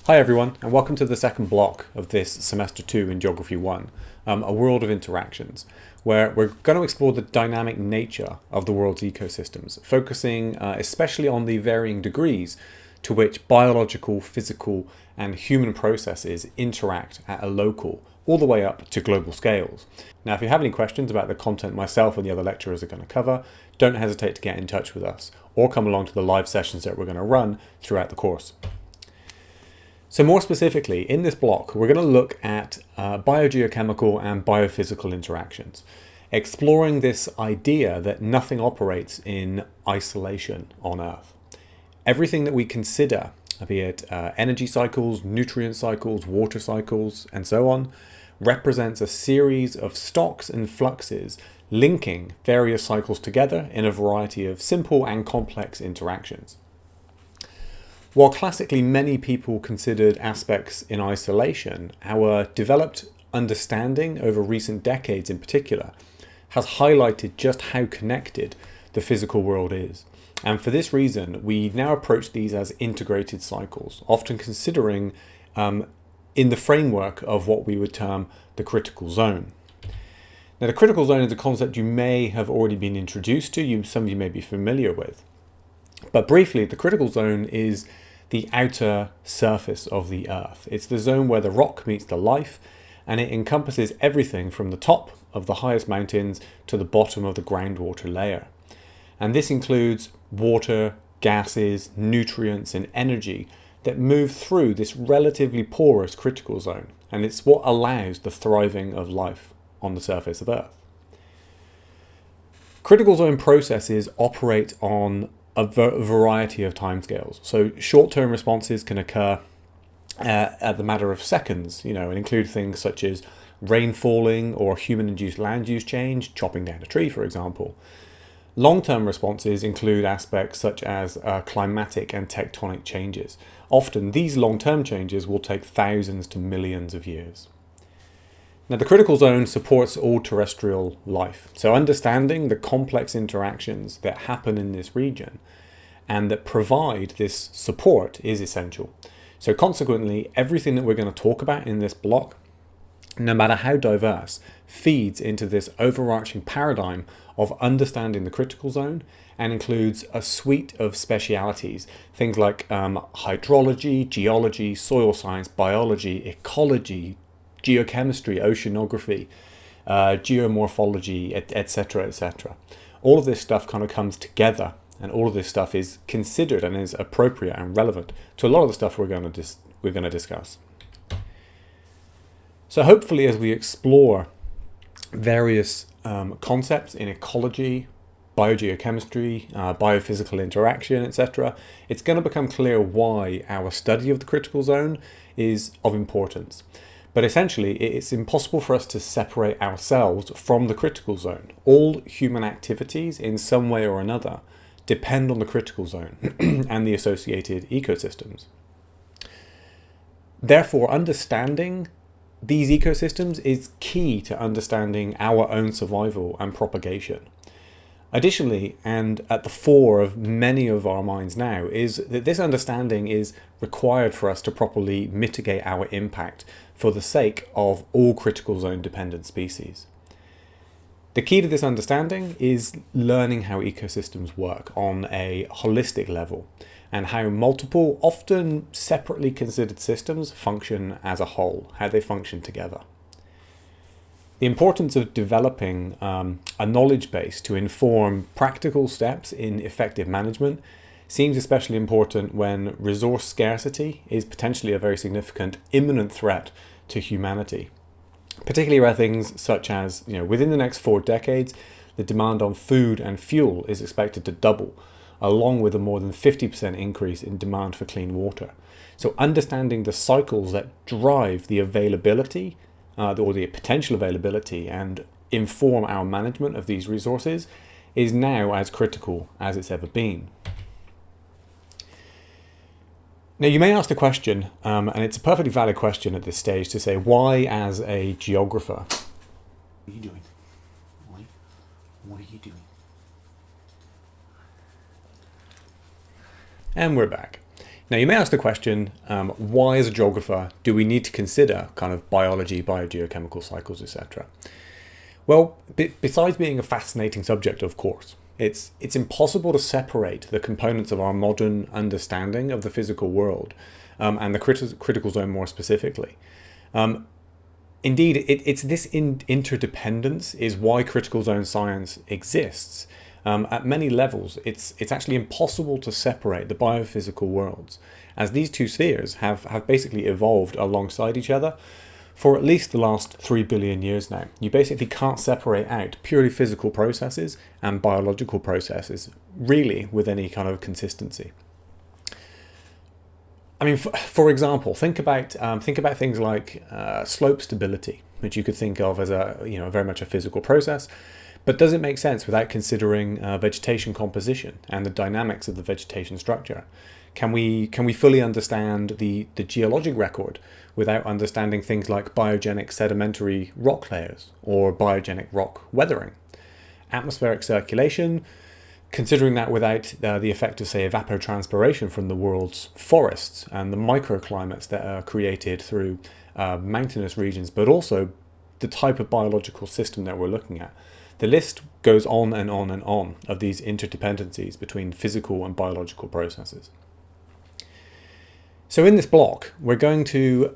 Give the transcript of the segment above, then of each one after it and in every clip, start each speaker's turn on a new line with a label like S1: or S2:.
S1: Hi everyone, and welcome to the second block of this Semester 2 in Geography 1, A World of Interactions, where we're going to explore the dynamic nature of the world's ecosystems, focusing especially on the varying degrees to which biological, physical, and human processes interact at a local, all the way up to global scales. Now, if you have any questions about the content myself and the other lecturers are going to cover, don't hesitate to get in touch with us, or come along to the live sessions that we're going to run throughout the course. So more specifically, in this block, we're going to look at biogeochemical and biophysical interactions, exploring this idea that nothing operates in isolation on Earth. Everything that we consider, be it energy cycles, nutrient cycles, water cycles, and so on, represents a series of stocks and fluxes linking various cycles together in a variety of simple and complex interactions. While classically many people considered aspects in isolation, our developed understanding over recent decades in particular has highlighted just how connected the physical world is. And for this reason, we now approach these as integrated cycles, often considering in the framework of what we would term the critical zone. Now, the critical zone is a concept you may have already been introduced to, some of you may be familiar with. But briefly, the critical zone is the outer surface of the Earth. It's the zone where the rock meets the life, and it encompasses everything from the top of the highest mountains to the bottom of the groundwater layer. And this includes water, gases, nutrients, and energy that move through this relatively porous critical zone. And it's what allows the thriving of life on the surface of Earth. Critical zone processes operate on a variety of timescales. So short-term responses can occur at the matter of seconds, and include things such as rain falling or human-induced land use change, chopping down a tree, for example. Long-term responses include aspects such as climatic and tectonic changes. Often these long-term changes will take thousands to millions of years. Now, the critical zone supports all terrestrial life, so understanding the complex interactions that happen in this region and that provide this support is essential. So consequently, everything that we're going to talk about in this block, no matter how diverse, feeds into this overarching paradigm of understanding the critical zone and includes a suite of specialities, things like hydrology, geology, soil science, biology, ecology, geochemistry, oceanography, geomorphology, etc., etc. All of this stuff kind of comes together, and all of this stuff is considered and is appropriate and relevant to a lot of the stuff we're going to discuss. So hopefully, as we explore various concepts in ecology, biogeochemistry, biophysical interaction, etc., it's going to become clear why our study of the critical zone is of importance. But essentially, it's impossible for us to separate ourselves from the critical zone. All human activities, in some way or another, depend on the critical zone and the associated ecosystems. Therefore, understanding these ecosystems is key to understanding our own survival and propagation. Additionally, and at the fore of many of our minds now, is that this understanding is required for us to properly mitigate our impact for the sake of all critical zone dependent species. The key to this understanding is learning how ecosystems work on a holistic level and how multiple, often separately considered systems function as a whole, how they function together. The importance of developing a knowledge base to inform practical steps in effective management seems especially important when resource scarcity is potentially a very significant imminent threat to humanity. Particularly where things such as, within the next 4 decades, the demand on food and fuel is expected to double, along with a more than 50% increase in demand for clean water. So understanding the cycles that drive the availability or the potential availability and inform our management of these resources is now as critical as it's ever been. Now, you may ask the question, and it's a perfectly valid question at this stage, to say, why as a geographer?
S2: What are you doing? What are you doing?
S1: And we're back. Now you may ask the question, why as a geographer do we need to consider kind of biology, biogeochemical cycles, etc.? Well, besides being a fascinating subject, of course, it's impossible to separate the components of our modern understanding of the physical world and the critical zone more specifically. Indeed, it's this interdependence is why critical zone science exists. At many levels, it's actually impossible to separate the biophysical worlds, as these two spheres have basically evolved alongside each other for at least the last 3 billion years now. You basically can't separate out purely physical processes and biological processes, really, with any kind of consistency. I mean, for example, think about things like slope stability, which you could think of as very much a physical process. But does it make sense without considering vegetation composition and the dynamics of the vegetation structure? Can we fully understand the geologic record without understanding things like biogenic sedimentary rock layers or biogenic rock weathering? Atmospheric circulation, considering that without the effect of, say, evapotranspiration from the world's forests and the microclimates that are created through mountainous regions, but also the type of biological system that we're looking at. The list goes on and on and on of these interdependencies between physical and biological processes. So in this block, we're going to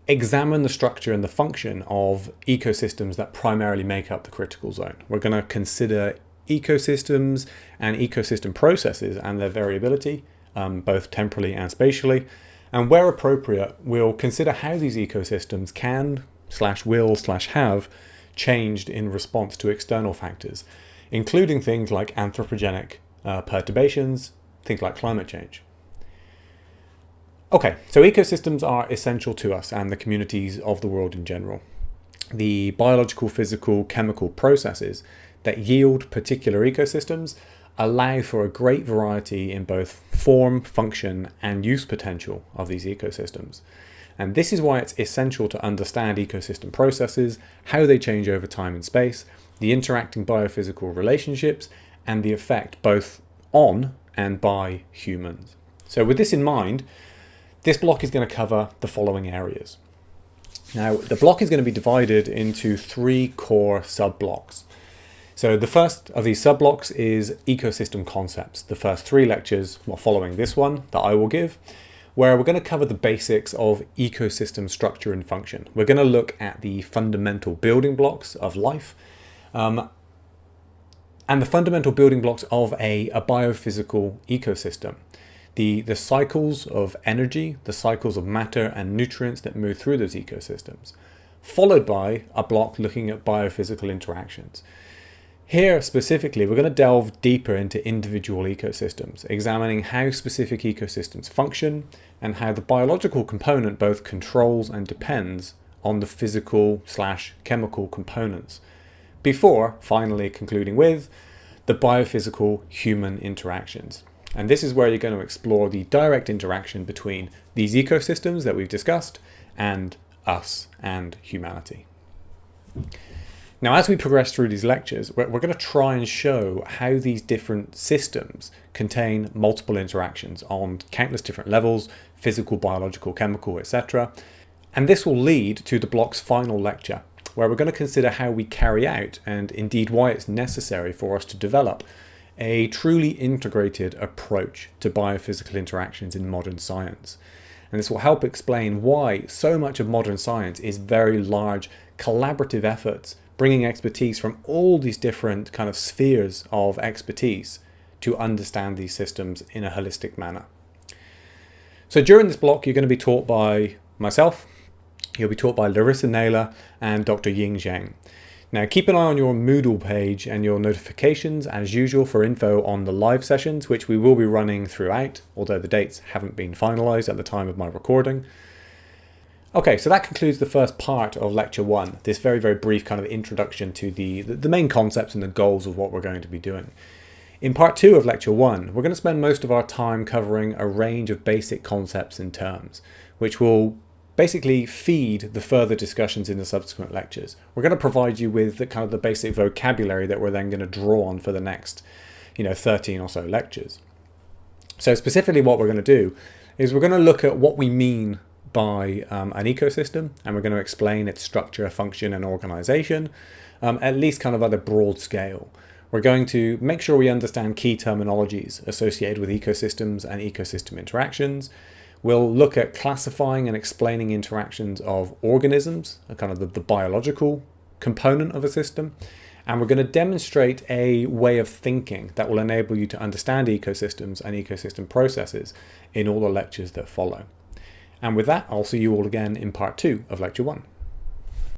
S1: examine the structure and the function of ecosystems that primarily make up the critical zone. We're going to consider ecosystems and ecosystem processes and their variability, both temporally and spatially. And where appropriate, we'll consider how these ecosystems can, /will, /have changed in response to external factors, including things like anthropogenic perturbations, things like climate change. Okay, so ecosystems are essential to us and the communities of the world in general. The biological, physical, chemical processes that yield particular ecosystems allow for a great variety in both form, function, and use potential of these ecosystems. And this is why it's essential to understand ecosystem processes, how they change over time and space, the interacting biophysical relationships, and the effect both on and by humans. So with this in mind, this block is going to cover the following areas. Now, the block is going to be divided into 3 core sub-blocks. So the first of these sub-blocks is ecosystem concepts. The first 3 lectures, following this one that I will give, where we're going to cover the basics of ecosystem structure and function. We're going to look at the fundamental building blocks of life and the fundamental building blocks of a biophysical ecosystem. The cycles of energy, the cycles of matter and nutrients that move through those ecosystems, followed by a block looking at biophysical interactions. Here specifically, we're going to delve deeper into individual ecosystems, examining how specific ecosystems function and how the biological component both controls and depends on the physical/chemical components, before finally concluding with the biophysical human interactions. And this is where you're going to explore the direct interaction between these ecosystems that we've discussed and us and humanity. Now, as we progress through these lectures, we're going to try and show how these different systems contain multiple interactions on countless different levels, physical, biological, chemical, etc. And this will lead to the block's final lecture, where we're going to consider how we carry out, and indeed why it's necessary for us to develop, a truly integrated approach to biophysical interactions in modern science. And this will help explain why so much of modern science is very large collaborative efforts, bringing expertise from all these different kind of spheres of expertise to understand these systems in a holistic manner. So during this block, you're going to be taught by myself, you'll be taught by Larissa Naylor and Dr. Ying Zhang. Now keep an eye on your Moodle page and your notifications as usual for info on the live sessions, which we will be running throughout, although the dates haven't been finalized at the time of my recording. Okay, so that concludes the first part of Lecture 1, this very, very brief kind of introduction to the main concepts and the goals of what we're going to be doing. In Part 2 of Lecture 1, we're going to spend most of our time covering a range of basic concepts and terms, which will basically feed the further discussions in the subsequent lectures. We're going to provide you with the kind of the basic vocabulary that we're then going to draw on for the next, 13 or so lectures. So specifically what we're going to do is we're going to look at what we mean by an ecosystem, and we're going to explain its structure, function, and organization, at least kind of at a broad scale. We're going to make sure we understand key terminologies associated with ecosystems and ecosystem interactions. We'll look at classifying and explaining interactions of organisms, kind of the biological component of a system. And we're going to demonstrate a way of thinking that will enable you to understand ecosystems and ecosystem processes in all the lectures that follow. And with that, I'll see you all again in part 2 of lecture 1.